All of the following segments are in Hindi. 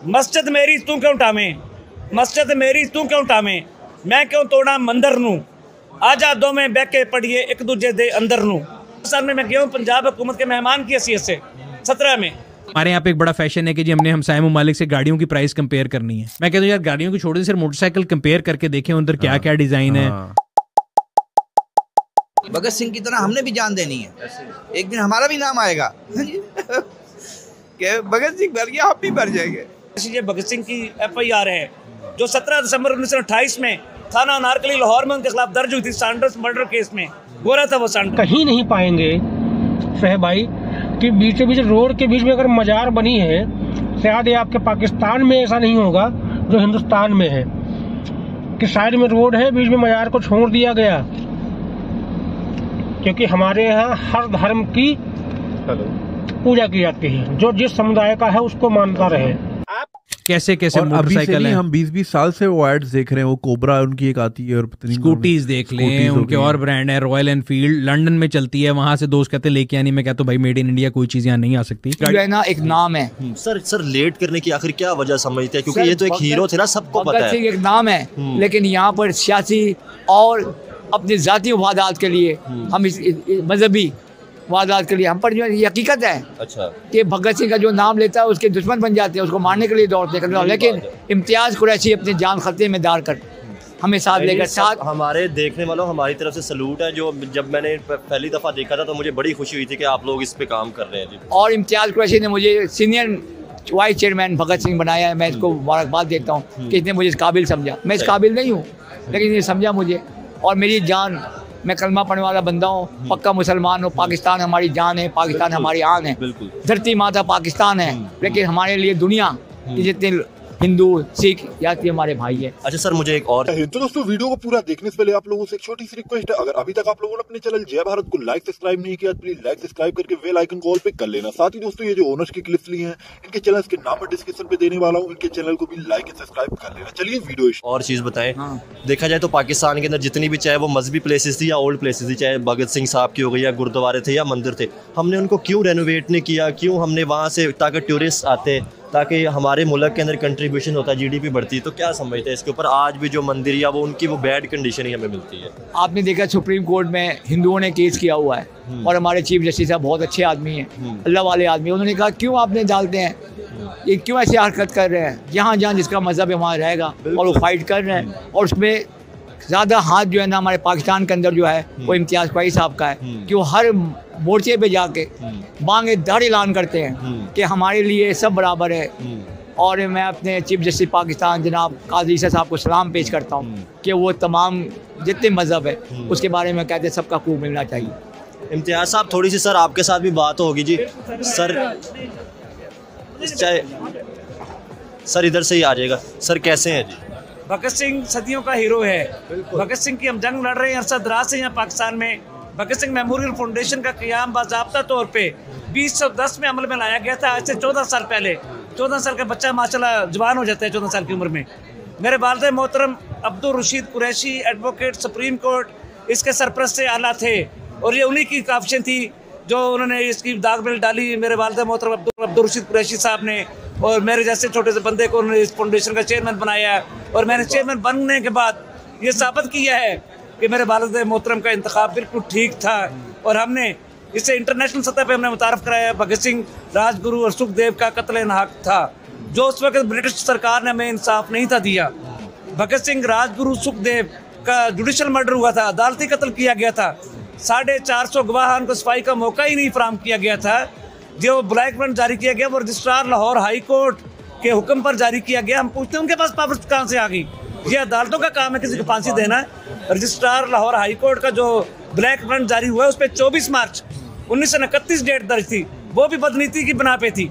मस्जिद मेरी तू क्यों टावे, मस्जिद मेरी तू क्यों टावे, मैं क्यों तोड़ा मंदिर नू, आजा दो में बह के पढ़िए एक दूजे दे अंदर नू। सर में मैं गया हूँ पंजाब हुकूमत के मेहमान की हैसियत से 17 में। हमारे यहाँ पे एक बड़ा फैशन है कि जी हमने हमसाये ममालिक से गाड़ियों की प्राइस कंपेयर करनी है। मैं कहता हूँ यार गाड़ियों की छोड़ दे, सिर्फ मोटरसाइकिल कंपेयर करके देखें उधर क्या क्या डिजाइन है। भगत सिंह की तरह हमने भी जान देनी है, एक दिन हमारा भी नाम आएगा कि भगत सिंह मर गया, हम भी मर जाएंगे। ये भगत सिंह की FIR है जो 17 दिसंबर 1928 में थाना अनारकली लाहौर में उनके खिलाफ दर्ज हुई थी सैंडर्स मर्डर केस में। गोरा था वो सैंडर्स। कहीं नहीं पाएंगे शह भाई कि बीचों बीच रोड के बीच में अगर मजार बनी है, शायद ये आपके पाकिस्तान में ऐसा नहीं होगा जो हिंदुस्तान में है कि साइड में रोड है, बीच में मजार को छोड़ दिया गया। क्योंकि हमारे यहाँ हर धर्म की पूजा की जाती है, जो जिस समुदाय का है उसको मानता रहे। कैसे कैसे मोटरसाइकिल है, हम 20-20 साल से वो एड्स देख रहे हैं, वो कोबरा उनकी एक आती है और स्कूटीज देख लें, उनके और ब्रांड है, रॉयल एनफील्ड लंदन में चलती है, वहां से दोस्त कहते लेके आनी। मैं कहता हूँ भाई मेड इन इंडिया कोई चीज यहाँ नहीं आ सकती। ना एक नाम है सर लेट करने की आखिर क्या वजह समझते हैं, क्योंकि ये तो एक हीरो थे ना, सबको पता है। एक नाम है, लेकिन यहाँ पर सियासी और अपनी जाती वादात के लिए हम इस मजहबी वादात के लिए हम पर जो है हकीकत है अच्छा कि भगत सिंह का जो नाम लेता है उसके दुश्मन बन जाते हैं, उसको मारने के लिए दौड़ते हैं। लेकिन इम्तियाज़ कुरैशी अपनी जान खतरे में डाल कर हमें साथ लेकर साथ। हमारे देखने वालों हमारी तरफ से सलूट है। जो जब मैंने पहली दफ़ा देखा था तो मुझे बड़ी खुशी हुई थी कि आप लोग इस पे काम कर रहे हैं जी। और इम्तियाज़ कुरैशी ने मुझे senior vice chairman Bhagat Singh बनाया है। मैं इसको मुबारकबाद देता हूँ कि इसने मुझे इस काबिल समझा। मैं इस काबिल नहीं हूँ, लेकिन ये समझा मुझे। और मेरी जान, मैं कलमा पढ़ने वाला बंदा हूँ, पक्का मुसलमान हूँ। पाकिस्तान हमारी जान है, पाकिस्तान हमारी आन है, धरती माता पाकिस्तान है। लेकिन हमारे लिए दुनिया के जितने हिंदू सिख यात्री हमारे भाई है। अच्छा सर मुझे एक और तो दोस्तों वीडियो को पूरा देखने से पहले आप लोगों से एक छोटी सी रिक्वेस्ट है, अगर अभी तक आप लोगों ने अपने चैनल जय भारत को लाइक सब्सक्राइब नहीं किया, प्लीज लाइक सब्सक्राइब करके बेल आइकन को ऑल पे कर लेना। साथ ही दोस्तों ये जो ओनर्स की क्लिप्स ली हैं इनके चैनल के नाम पर डिस्क्रिप्शन पे देने वाला हूँ, इनके चैनल को भी लाइक सब्सक्राइब कर लेना। चलिए वीडियो और चीज बताएं। देखा जाए तो पाकिस्तान के अंदर जितनी भी चाहे वो मजहबी प्लेसेस थी या ओल्ड प्लेसेस थी, चाहे भगत सिंह साहब की हो गई या गुरुद्वारे थे या मंदिर थे, हमने उनको क्यों रेनोवेट नहीं किया? क्यों हमने वहाँ से, ताकि टूरिस्ट आते, ताकि हमारे मुल्क के अंदर कंट्रीब्यूशन होता है, GDP बढ़ती। तो क्या समझते हैं इसके ऊपर? आज भी जो मंदिर या वो उनकी वो बैड कंडीशन ही हमें मिलती है। आपने देखा सुप्रीम कोर्ट में हिंदुओं ने केस किया हुआ है और हमारे चीफ जस्टिस साहब बहुत अच्छे आदमी हैं, अल्लाह वाले आदमी। उन्होंने कहा क्यों आपने डालते हैं, ये क्यों ऐसी हरकत कर रहे हैं? जहाँ जहाँ जिसका मजहब है वहाँ रहेगा और वो फाइट कर रहे हैं। और उसमें ज़्यादा हाथ जो है ना हमारे पाकिस्तान के अंदर जो है वो इम्तियाज़ कुरैशी साहब का है कि वो हर मोर्चे पे जाके बांगे दर ऐलान करते हैं कि हमारे लिए सब बराबर है। और मैं अपने चीफ जस्टिस पाकिस्तान जनाब काजी ईसा साहब को सलाम पेश करता हूँ कि वो तमाम जितने मज़हब है उसके बारे में कहते हैं सबका खूब मिलना चाहिए। इम्तियाज़ साहब थोड़ी सी सर आपके साथ भी बात होगी जी। सर चाहे सर इधर से ही आ जाएगा। सर कैसे हैं जी? भगत सिंह सदियों का हीरो है। भगत सिंह की हम जंग लड़ रहे हैं अरसा दराज से यहाँ पाकिस्तान में। भगत सिंह मेमोरियल फाउंडेशन का क़याम बाज़ाब्ता तौर पे 2010 में अमल में लाया गया था, आज से 14 साल पहले। 14 साल का बच्चा माशाल्लाह जवान हो जाता है 14 साल की उम्र में। मेरे वालिद मोहतरम Abdul Rashid Qureshi advocate supreme court इसके सरपरस्त से आला थे और ये उन्हीं की काविशें थी जो उन्होंने इसकी दाग मिल डाली। मेरे वालिद मोहतरम अब्दुल रशीद कुरैशी साहब ने और मेरे जैसे छोटे से बंदे को उन्होंने इस फाउंडेशन का चेयरमैन बनाया और मैंने चेयरमैन बनने के बाद ये साबित किया है कि मेरे वालिद मोहतरम का इंतखाब बिल्कुल ठीक था। और हमने इससे इंटरनेशनल सतह पे हमने मुतारफ़ कराया भगत सिंह राजगुरु और सुखदेव का कत्ल नाहक था, जो उस वक्त ब्रिटिश सरकार ने हमें इंसाफ नहीं था दिया। भगत सिंह राजगुरु सुखदेव का जुडिशल मर्डर हुआ था, अदालती कत्ल किया गया था। 450 गवाहान को सफाई का मौका ही नहीं फराहम किया गया था। जो ब्लैक वारंट जारी किया गया वो रजिस्ट्रार लाहौर हाई कोर्ट के हुक्म पर जारी किया गया। हम पूछते हैं उनके पास पावर कहाँ से आ गई? ये अदालतों का काम है किसी को फांसी देना। रजिस्ट्रार लाहौर हाई कोर्ट का जो ब्लैक वारंट जारी हुआ है उस पर 24 मार्च 1931 डेट दर्ज थी, वो भी बदनीति की बना पे थी।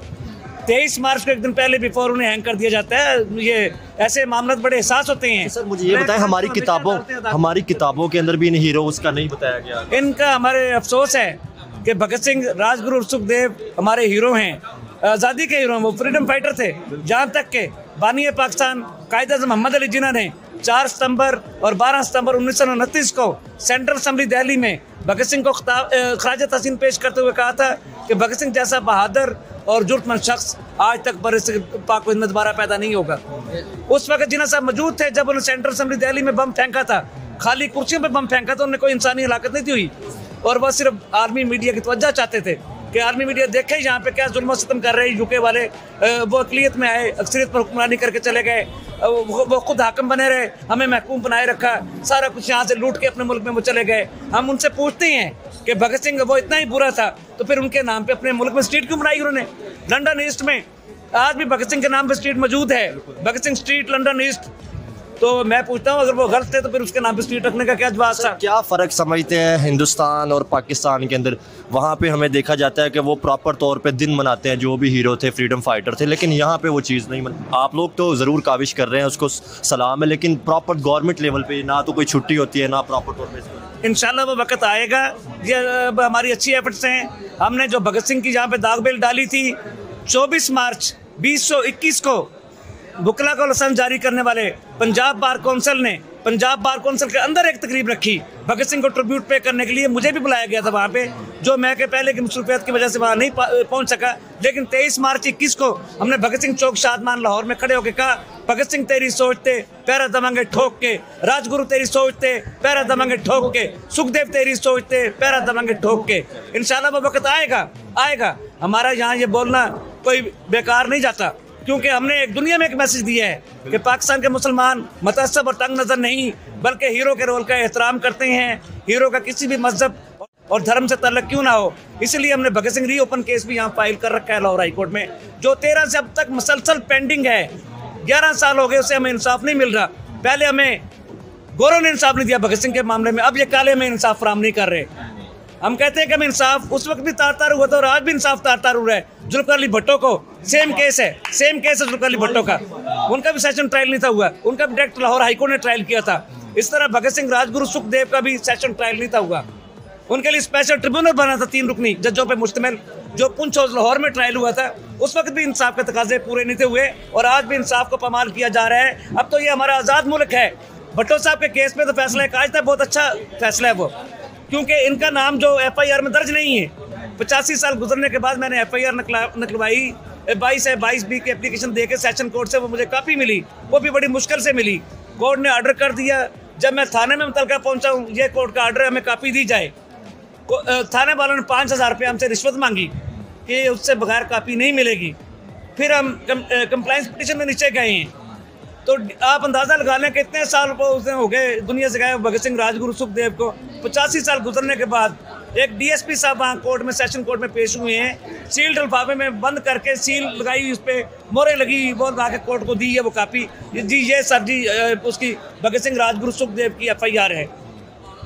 23 मार्च को एक दिन पहले बिफोर उन्हें हैंग कर दिया जाता है। ये ऐसे मामले बड़े एहसास होते हैं। सर मुझे ये बताएं, हमारी किताबों के अंदर भी इन हीरो उसका नहीं बताया गया। इनका हमारे अफसोस है कि भगत सिंह राजगुरु और सुखदेव हमारे हीरो हैं, आज़ादी के हीरो हैं, वो फ्रीडम फाइटर थे। जहाँ तक के बानी पाकिस्तान कायद-ए-आज़म मोहम्मद अली जिन्ना ने 4 सितंबर और 12 सितंबर 1929 को सेंट्रल असम्बली दिल्ली में भगत सिंह को खराज तहसीन पेश करते हुए कहा था कि भगत सिंह जैसा बहादुर और जरूरतमंद शख्स आज तक बरस पाक में दोबारा पैदा नहीं होगा। उस वक्त जिन्ना साहब मौजूद थे जब उन्होंने सेंट्रल असेंबली दिल्ली में बम फेंका था, खाली कुर्सियों पे बम फेंका था, उन्हें कोई इंसानी हलाकत नहीं थी हुई, और वह सिर्फ आर्मी मीडिया की तवज्जो चाहते थे कि आर्मी मीडिया देखे यहाँ पे क्या जुल्म सितम कर रहे हैं यूके वाले। वो अकलियत में आए, अक्सरियत पर हुक्मरानी करके चले गए, वो खुद हाकम बने रहे, हमें महकूम बनाए रखा, सारा कुछ यहाँ से लूट के अपने मुल्क में वो चले गए। हम उनसे पूछते हैं कि भगत सिंह वो इतना ही बुरा था तो फिर उनके नाम पे अपने मुल्क में स्ट्रीट क्यों बनाई उन्होंने? लंदन ईस्ट में आज भी भगत सिंह के नाम पे स्ट्रीट मौजूद है, Bhagat Singh street London east. तो मैं पूछता हूँ अगर वो गलत थे तो फिर उसके नाम पे स्ट्रीट रखने का क्या जवाब था? क्या फ़र्क समझते हैं हिंदुस्तान और पाकिस्तान के अंदर? वहाँ पे हमें देखा जाता है कि वो प्रॉपर तौर पे दिन मनाते हैं जो भी हीरो थे, फ्रीडम फाइटर थे, लेकिन यहाँ पे वो चीज़ नहीं आप लोग तो ज़रूर काविश कर रहे हैं, उसको सलाम है, लेकिन प्रॉपर गवर्नमेंट लेवल पे ना तो कोई छुट्टी होती है ना प्रॉपर तौर पर। इंशाल्लाह वो वक्त आएगा। ये हमारी अच्छी एफर्ट्स हैं। हमने जो भगत सिंह की जहाँ पे दाग बेल डाली थी 24 मार्च 2021 को बुकला को लाइसेंस जारी करने वाले पंजाब बार कौंसिल ने पंजाब बार कौंसिल के अंदर एक तकरीब रखी भगत सिंह को ट्रिब्यूट पे करने के लिए। मुझे भी बुलाया गया था वहाँ पे, जो मैं के पहले की मसरूफियत की वजह से वहाँ नहीं पहुँच सका, लेकिन 23 मार्च 21 को हमने भगत सिंह चौक शादमान लाहौर में खड़े होकर कहा, भगत सिंह तेरी सोचते पैरा दमांगे ठोक के, राजगुरु तेरी सोचते पैरा दमांगे ठोक के, सुखदेव तेरी सोचते पैरा दमांगे ठोक के। इंशाल्लाह वो वक्त आएगा। हमारा यहाँ ये बोलना कोई बेकार नहीं जाता, क्योंकि हमने एक दुनिया में एक मैसेज दिया है कि पाकिस्तान के मुसलमान मतअस्सब और तंग नज़र नहीं, बल्कि हीरो के रोल का एहतराम करते हैं, हीरो का किसी भी मजहब और धर्म से ताल्लुक क्यों ना हो। इसलिए हमने भगत सिंह रीओपन केस भी यहाँ फाइल कर रखा है लाहौर हाई कोर्ट में, जो 13 से अब तक मुसलसल पेंडिंग है। 11 साल हो गए उसे हमें इंसाफ नहीं मिल रहा। पहले हमें गोरों ने इंसाफ नहीं दिया भगत सिंह के मामले में, अब ये काले में इंसाफ फराम नहीं कर रहे। हम कहते हैं कि हमें इंसाफ उस वक्त भी तार हुआ था और आज भी इंसाफ तार हो रहा है। जुल्फिकार अली भट्टो को सेम केस है जुल्फिकार अली भट्टो का, उनका भी सेशन ट्रायल नहीं था हुआ, उनका भी डायरेक्ट लाहौर हाईकोर्ट ने ट्रायल किया था। इस तरह भगत सिंह, राजगुरु, सुखदेव का भी सेशन ट्रायल नहीं था हुआ, उनके लिए स्पेशल ट्रिब्यूनल बना था 3 रुकनी जजों पे मुश्तमिल, जो पुंछ और लाहौर में ट्रायल हुआ था। उस वक्त भी इंसाफ के तकाजे पूरे नहीं थे हुए और आज भी इंसाफ को पामाल किया जा रहा है। अब तो ये हमारा आज़ाद मुल्क है। भट्टो साहब के केस में तो फैसला है, आज तक बहुत अच्छा फैसला है वो, क्योंकि इनका नाम जो FIR में दर्ज नहीं है। 85 साल गुजरने के बाद मैंने FIR निकलवाई, 22B की एप्लीकेशन दे के सेशन कोर्ट से वो मुझे कापी मिली, वो भी बड़ी मुश्किल से मिली। कोर्ट ने ऑर्डर कर दिया, जब मैं थाने में मुतलका पहुंचा हूँ, ये कोर्ट का ऑर्डर है, हमें कापी दी जाए। थाने वालों ने 5000 रुपये हमसे रिश्वत मांगी कि उससे बगैर कापी नहीं मिलेगी। फिर हम कंप्लाइंस पिटीशन में नीचे गए हैं, तो आप अंदाज़ा लगा लें कि कितने साल को उसने हो गए दुनिया से गए भगत सिंह, राजगुरु, सुखदेव को। 85 साल गुजरने के बाद एक DSP साहब वहाँ कोर्ट में, सेशन कोर्ट में पेश हुए हैं, सील्ड लिफाफे में बंद करके सील लगाई, उस पर मोहरें लगी, वो ला के कोर्ट को दी है वो कापी, जी ये सर जी उसकी भगत सिंह, राजगुरु, सुखदेव की FIR है।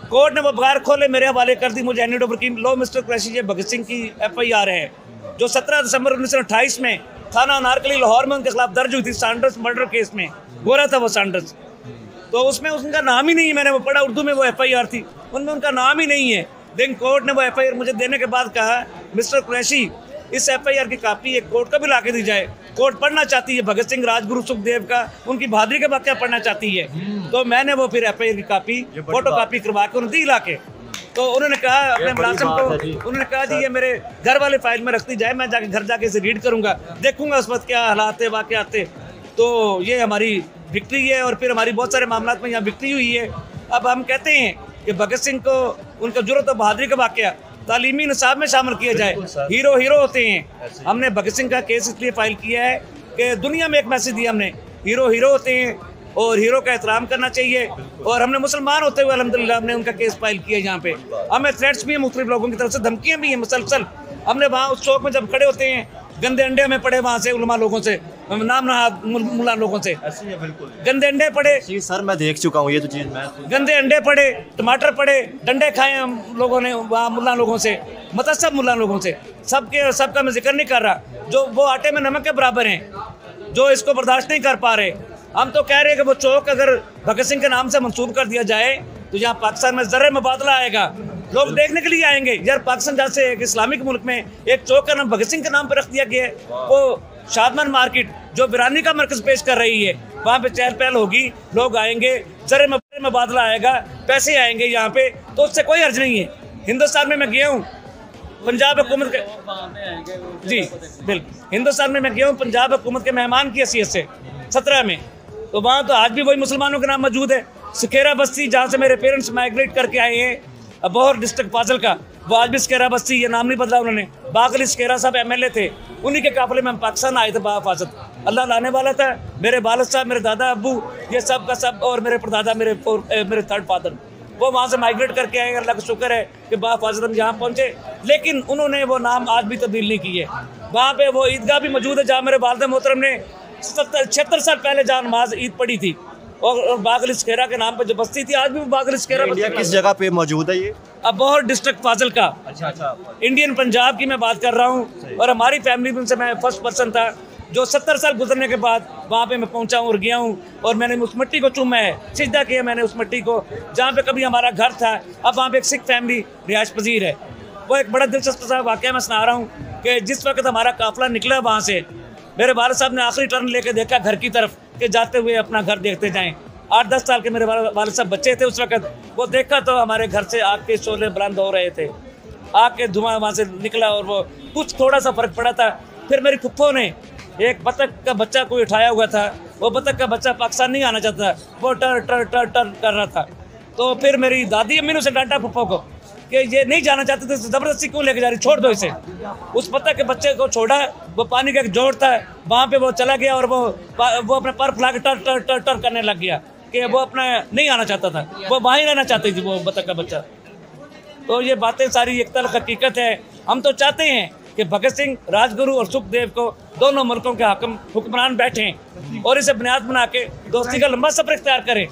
कोर्ट ने वो बगैर खोले मेरे हवाले कर दी मुझे। एनी की लो मिस्टर कुरैशी, ये भगत सिंह की FIR है जो 17 दिसंबर 1928 में थाना अनारकली लाहौर में उनके खिलाफ दर्ज हुई थी सैंडर्स मर्डर केस में। गोरा था वो सैंडर्स, तो उसमें उनका नाम ही नहीं है। मैंने वो पढ़ा, उर्दू में वो FIR थी, उनमें उनका नाम ही नहीं है। लेकिन कोर्ट ने वो FIR मुझे देने के बाद कहा, मिस्टर कुरैशी इस FIR की कापी एक कोर्ट को भी ला के दी जाए। कोर्ट पढ़ना चाहती है भगत सिंह, राजगुरु, सुखदेव का, उनकी बहादुरी का वाक़या पढ़ना चाहती है। तो मैंने वो फिर FIR की कापी फोटो कापी करवा के उन्हें दी ला के। तो उन्होंने कहा अपने मुलाजिम को, उन्होंने कहा जी ये मेरे घर वाले फाइल में रखती जाए, मैं जाके घर जाके इसे रीड करूंगा, देखूंगा उस वक्त क्या हालात है, वाक़यात थे। तो ये हमारी विक्ट्री है और फिर हमारी बहुत सारे मामलों में यहाँ विक्ट्री हुई है। अब हम कहते हैं कि भगत सिंह को उनका जुर्रत और बहादुरी का वाक़या तालीमी निसाब में शामिल किया जाए। हीरो होते हैं। हमने भगत सिंह का केस इसलिए फाइल किया है कि दुनिया में एक मैसेज दिया हमने, हीरो होते हैं और हीरो का एहतराम करना चाहिए। और हमने मुसलमान होते हुए अल्हम्दुलिल्लाह हमने उनका केस फाइल किया यहाँ पे। हमें थ्रेट्स भी हैं मुख्तलिफ लोगों की तरफ से, धमकियाँ भी हैं मुसलसल। हमने वहाँ उस चौक में जब खड़े होते हैं, गंदे अंडे हमें पड़े वहाँ से उलमा लोगों से, नाम नहा मुल्ला लोगों से, गंदे अंडे पड़े। सर मैं देख चुका हूँ ये तो चीज़, मैं गंदे अंडे पड़े, टमाटर पड़े, डंडे खाए हम लोगों ने वहाँ मुल्ला लोगों से, मतअस्सब मुल्ला लोगों से। सबका मैं जिक्र नहीं कर रहा, जो वो आटे में नमक के बराबर हैं, जो इसको बर्दाश्त नहीं कर पा रहे। हम तो कह रहे हैं कि वो चौक अगर भगत सिंह के नाम से मंसूब कर दिया जाए तो यहाँ पाकिस्तान में ज़र्रे मुबादला आएगा, लोग देखने के लिए आएंगे। यार पाकिस्तान जैसे एक इस्लामिक मुल्क में एक चौक का नाम भगत सिंह के नाम पर रख दिया गया है। वो शादमान मार्केट जो वीरानी का मरकज़ पेश कर रही है, वहाँ पे चहल पहल होगी, लोग आएंगे, ज़र्रे मुबादला आएगा, पैसे आएंगे यहाँ पे, तो उससे कोई हर्ज नहीं है। हिंदुस्तान में मैं गया हूँ, पंजाब हुकूमत के जी बिल्कुल हिंदुस्तान में मैं गया हूँ पंजाब हुकूमत के मेहमान की हैसियत से 17 में, तो वहाँ तो आज भी वही मुसलमानों के नाम मौजूद है। सखेरा बस्ती जहाँ से मेरे पेरेंट्स माइग्रेट करके आए हैं, अबोहर डिस्ट्रिक्ट फाजिल का, वो आज भी सखेरा बस्ती, ये नाम नहीं बदला उन्होंने। बागली सखेरा साहब MLA थे, उन्हीं के काफिले में हम पाकिस्तान आए थे बाफाजत। अल्लाह लाने वाला था, मेरे वालिद साहब, मेरे दादा अब्बू, ये सब का सब, और मेरे परदादा, मेरे थर्ड फादर, वो वहाँ से माइग्रेट करके आए। अल्लाह का शुक्र है कि बाफाजत हम यहाँ पहुँचे, लेकिन उन्होंने वो नाम आज भी तब्दील नहीं की है। वहाँ पे वो ईदगाह भी मौजूद है जहाँ मेरे वालिद मोहतरम ने 76 साल पहले जहाँ नमाज ईद पढ़ी थी, और बागली सखेरा के नाम पर जो बस्ती थी, आज भी बागली सखेरा इंडिया किस जगह पे मौजूद है ये? अबोहर डिस्ट्रिक्ट फाजिल का। अच्छा इंडियन पंजाब की मैं बात कर रहा हूँ, और हमारी फैमिली में से मैं फर्स्ट पर्सन था जो 70 साल गुजरने के बाद वहाँ पे मैं पहुँचा हूँ और गया हूँ, और मैंने उस मिट्टी को चूमा है, सिजदा किया मैंने उस मिट्टी को जहाँ पे कभी हमारा घर था। अब वहाँ पे एक सिख फैमिली रिहाइश पजीर है। वो एक बड़ा दिलचस्प सा वाक़या मैं सुना रहा हूँ कि जिस वक्त हमारा काफिला निकला वहाँ से, मेरे वालिद साहब ने आखिरी टर्न लेके देखा घर की तरफ कि जाते हुए अपना घर देखते जाएं। 8-10 साल के मेरे वालिद साहब बच्चे थे उस वक्त, वो देखा तो हमारे घर से आग के शोले बुलंद हो रहे थे, आग के धुआं वहाँ से निकला, और वो कुछ थोड़ा सा फर्क पड़ा था। फिर मेरी फुप्पो ने एक बतख का बच्चा कोई उठाया हुआ था, वो बतख का बच्चा पाकिस्तान नहीं आना चाहता, वो टर टर टर टर कर रहा था। तो फिर मेरी दादी अम्मी ने उसे डांटा फुप्पो को कि ये नहीं जाना चाहते थे, ज़बरदस्ती क्यों लेके जा रही, छोड़ दो इसे। उस बतख के बच्चे को छोड़ा, वो पानी का एक जोड़ था वहाँ पे वो चला गया, और वो अपने पर फैला के टर टर टर टर करने लग गया कि वो अपना नहीं आना चाहता था, वो वहीं रहना चाहती थी वो बतख का बच्चा। तो ये बातें सारी एक तरफ हकीकत है। हम तो चाहते हैं कि भगत सिंह, राजगुरु और सुखदेव को दोनों मुल्कों के हुक्मरान बैठें और इसे बुनियाद बना के दोस्ती का लंबा सफर इख्तियार करें।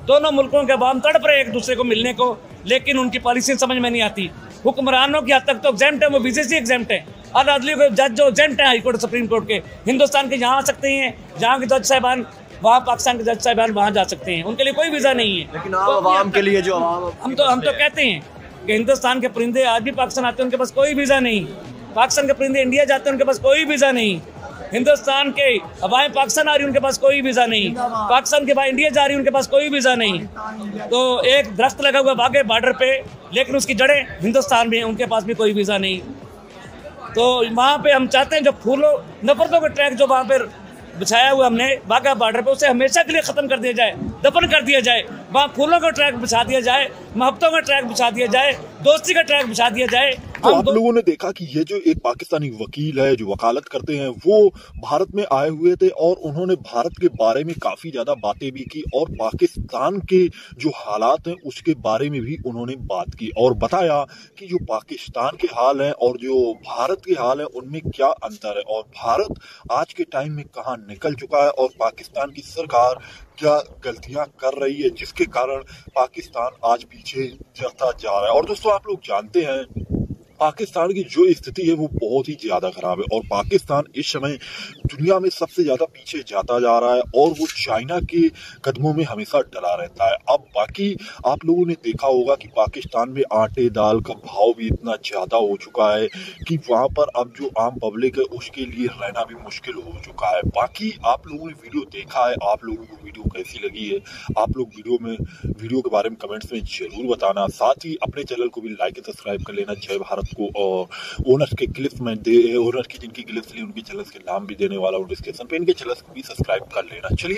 दोनों मुल्कों के अवाम तड़प रहे एक दूसरे को मिलने को, लेकिन उनकी पॉलिसी समझ में नहीं आती। हुक्मरानों की हद तक तो एग्जाम्ट है, वो वीजे से एग्जाम्ट है। और अदली के जज जो एग्जाम्ट है हाई कोर्ट, सुप्रीम कोर्ट के, हिंदुस्तान के यहाँ आ सकते हैं, जहाँ के जज साहिबान वहाँ पाकिस्तान के जज साहिबान वहाँ जा सकते हैं, उनके लिए कोई वीज़ा नहीं है। लेकिन आवाम के लिए जो हम तो कहते हैं कि हिंदुस्तान के परिंदे आज भी पाकिस्तान आते हैं, उनके पास कोई वीज़ा नहीं। पाकिस्तान के परिंदे इंडिया जाते हैं, उनके पास कोई वीज़ा नहीं। हिंदुस्तान के हवाएं पाकिस्तान आ रही, उनके पास कोई वीज़ा नहीं। पाकिस्तान के हवाएं इंडिया जा रही, उनके पास कोई वीज़ा नहीं। तो एक दरख्त लगा हुआ बागे बॉर्डर पे, लेकिन उसकी जड़ें हिंदुस्तान में, उनके पास भी कोई वीज़ा नहीं। तो वहाँ पे हम चाहते हैं जो फूलों नफरतों का ट्रैक जो वहाँ पर बिछाया हुआ हमने बाघा बॉर्डर पे, उसे हमेशा के लिए ख़त्म कर दिया जाए, दफन कर दिया जाए। वहाँ फूलों का ट्रैक बिछा दिया जाए, मोहब्बतों का ट्रैक बिछा दिया जाए, दोस्ती का ट्रैक बिछा दिया जाए। तो आप लोगों ने देखा कि ये जो एक पाकिस्तानी वकील है जो वकालत करते हैं, वो भारत में आए हुए थे और उन्होंने भारत के बारे में काफी ज्यादा बातें भी की, और पाकिस्तान के जो हालात हैं उसके बारे में भी उन्होंने बात की, और बताया कि जो पाकिस्तान के हाल है और जो भारत के हाल है उनमें क्या अंतर है, और भारत आज के टाइम में कहाँ निकल चुका है, और पाकिस्तान की सरकार क्या गलतियां कर रही है जिसके कारण पाकिस्तान आज पीछे जाता जा रहा है। और दोस्तों आप लोग जानते हैं पाकिस्तान की जो स्थिति है वो बहुत ही ज्यादा खराब है, और पाकिस्तान इस समय दुनिया में सबसे ज्यादा पीछे जाता जा रहा है, और वो चाइना के कदमों में हमेशा डला रहता है। अब बाकी आप लोगों ने देखा होगा कि पाकिस्तान में आटे दाल का भाव भी इतना ज्यादा हो चुका है कि वहां पर अब जो आम पब्लिक है उसके लिए रहना भी मुश्किल हो चुका है। बाकी आप लोगों ने वीडियो देखा है, आप लोगों को वीडियो कैसी लगी है, आप लोग वीडियो के बारे में कमेंट्स में जरूर बताना। साथ ही अपने चैनल को भी लाइक और सब्सक्राइब कर लेना जय भारत को, और ओनर्स के क्लिप्स में ओनर्स की जिनकी क्लिप्स ली उनके चैनल्स के नाम भी देने वाला हूँ डिस्क्रिप्शन पे, इनके चैनल्स को भी सब्सक्राइब कर लेना। चलिए।